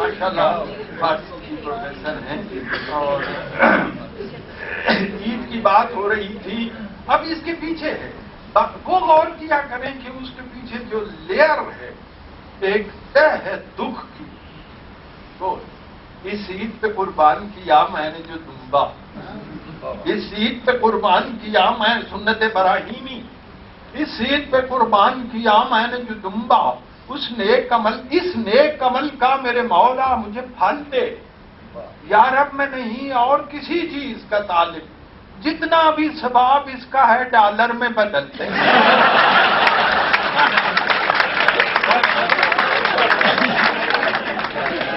माशाल्लाह फारसी की प्रोफेसर हैं और ईद की बात हो रही थी। अब इसके पीछे है, वो गौर किया करें कि उसके पीछे जो लेयर है, एक तह है दुख की। तो इस ईद पे कुर्बान किया मैंने जो दुम्बा, इस ईद पे कुर्बान किया मैं सुन्नत इब्राहीमी, इस ईद पे कुर्बान किया मैंने जो दुम्बा, उस नेक अमल, इस नेक अमल का मेरे मौला मुझे फल दे। या रब मैं नहीं और किसी चीज का तालिब, जितना भी सवाब इसका है डॉलर में बदलते हैं।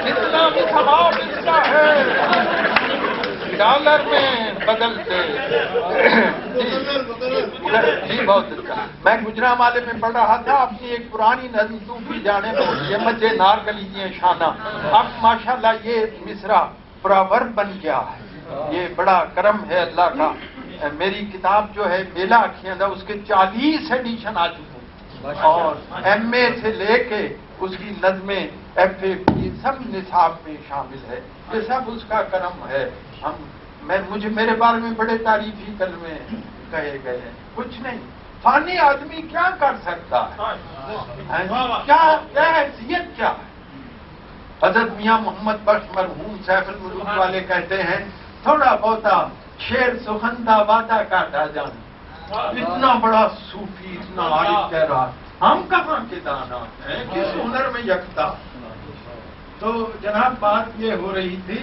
जितना भी सवाब इसका है डॉलर में बदलते। जी बहुत अच्छा। मैं गुजरांवाले में पढ़ रहा था, अपनी एक पुरानी नज़्म सूफी जाने दो, ये मजे नार कलीजिए शाना। अब माशाल्लाह ये मिसरा प्रवर्ब बन गया है। ये बड़ा करम है अल्लाह का। मेरी किताब जो है मेला अखियां, उसके 40 एडिशन आ चुके हैं और MA से लेके उसकी नज़में FA ये सब निसाब में शामिल है। ये सब उसका करम है। मुझे मेरे बारे में बड़े तारीफी कलमे कहे गए हैं। कुछ नहीं, फानी आदमी क्या कर सकता है? क्या हैसियत क्या है? हजरत मियां मोहम्मद बख्श मरहूम सैफुल मुलूक वाले कहते हैं, थोड़ा बहुता शेर सुखंदा वादा काटा जाना। इतना बड़ा सूफी, इतना आलिम कह रहा, हम कहाँ के दाना हैं, किस हुनर में यकता। तो जनाब बात ये हो रही थी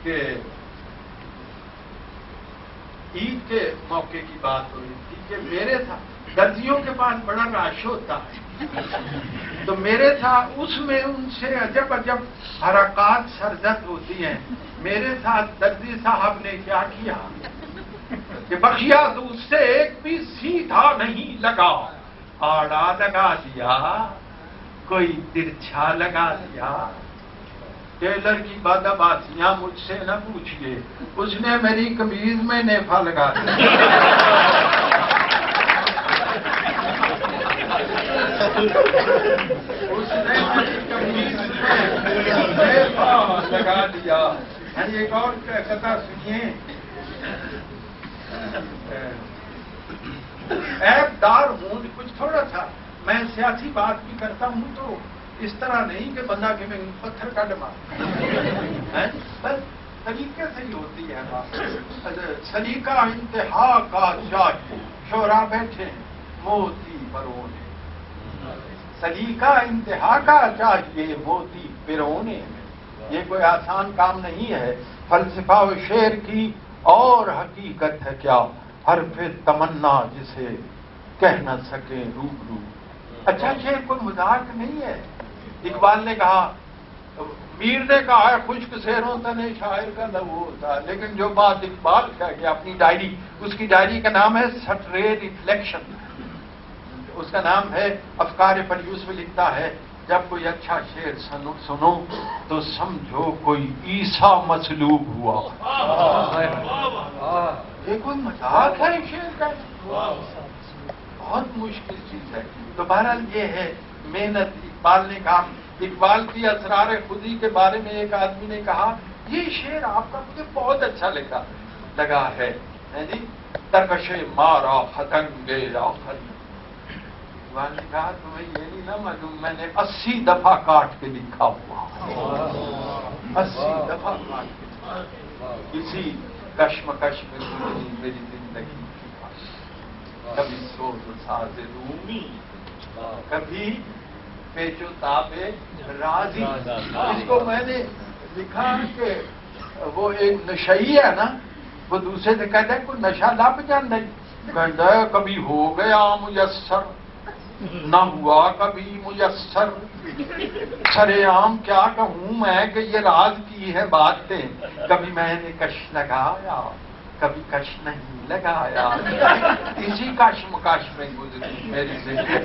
कि ईद के मौके की बात हो रही थी कि मेरे साथ दर्जियों के पास बड़ा रश होता है, तो मेरे साथ उसमें उनसे अजब अजब हरकत सरजद होती हैं। मेरे साथ दर्जी साहब ने क्या किया कि बखिया तो उससे एक भी सीधा नहीं लगा, आड़ा लगा दिया, कोई तिरछा लगा दिया। टेलर की बादाबासियां मुझसे न पूछिए, उसने मेरी कमीज में नेफा लगा दिया। उसने मेरी कमीज में नेफा लगा दिया। एक और कथा सुनिए। ऐबदार हूं कुछ थोड़ा सा, मैं सियासी बात भी करता हूं तो इस तरह नहीं कि बंदा के मैं पत्थर का मार, बस तरीके से ही होती है बात। सलीका इंतहा का चाहिए, शोरा बैठे मोती परोने, सलीका इंतहा का चाहिए मोती पिरोने में। ये कोई आसान काम नहीं है। फलसफा व शेर की और हकीकत है क्या, हरफे तमन्ना जिसे कह न सके रूबरू। अच्छा शेर कोई मजाक नहीं है। इकबाल ने कहा, मीर ने कहा है खुश्क शेरों तने शायर का लव होता, लेकिन जो बात इकबाल कह गया अपनी डायरी, उसकी डायरी का नाम है सटरे रिफ्लेक्शन, उसका नाम है अफकार परयूस में लिखता है, जब कोई अच्छा शेर सुनो तो समझो कोई ईसा मसलूब हुआ। ये कोई मजाक है शेर का, बहुत मुश्किल चीज है। तो बहरहाल ये है मेहनत। इकबाल ने कहा, इकबाल की असरार खुदी के बारे में एक आदमी ने कहा, ये शेर आपका मुझे बहुत अच्छा लगा है जी, तकशे मारा खतंगे आखरी। इकबाल ने कहा, तुम्हें ये नहीं ना मालूम मैंने 80 दफा काट के लिखा हुआ, 80 दफा काट के। इसी कश्मकश में गुजरी मेरी जिंदगी की, कभी सोच साज रूमी, कभी पेचो ताबे राजी। इसको मैंने लिखा कि वो एक नशई है ना, वो दूसरे से कहता है कोई नशा लभ जाता है, कहता है कभी हो गया मुयस्सर, ना हुआ कभी मुयस्सर। सरेआम क्या कहूं मैं कि ये राज की है बातें, कभी मैंने कश लगाया कभी कश नहीं लगाया। इसी कश्मकश में गुजरी मेरी जिंदगी।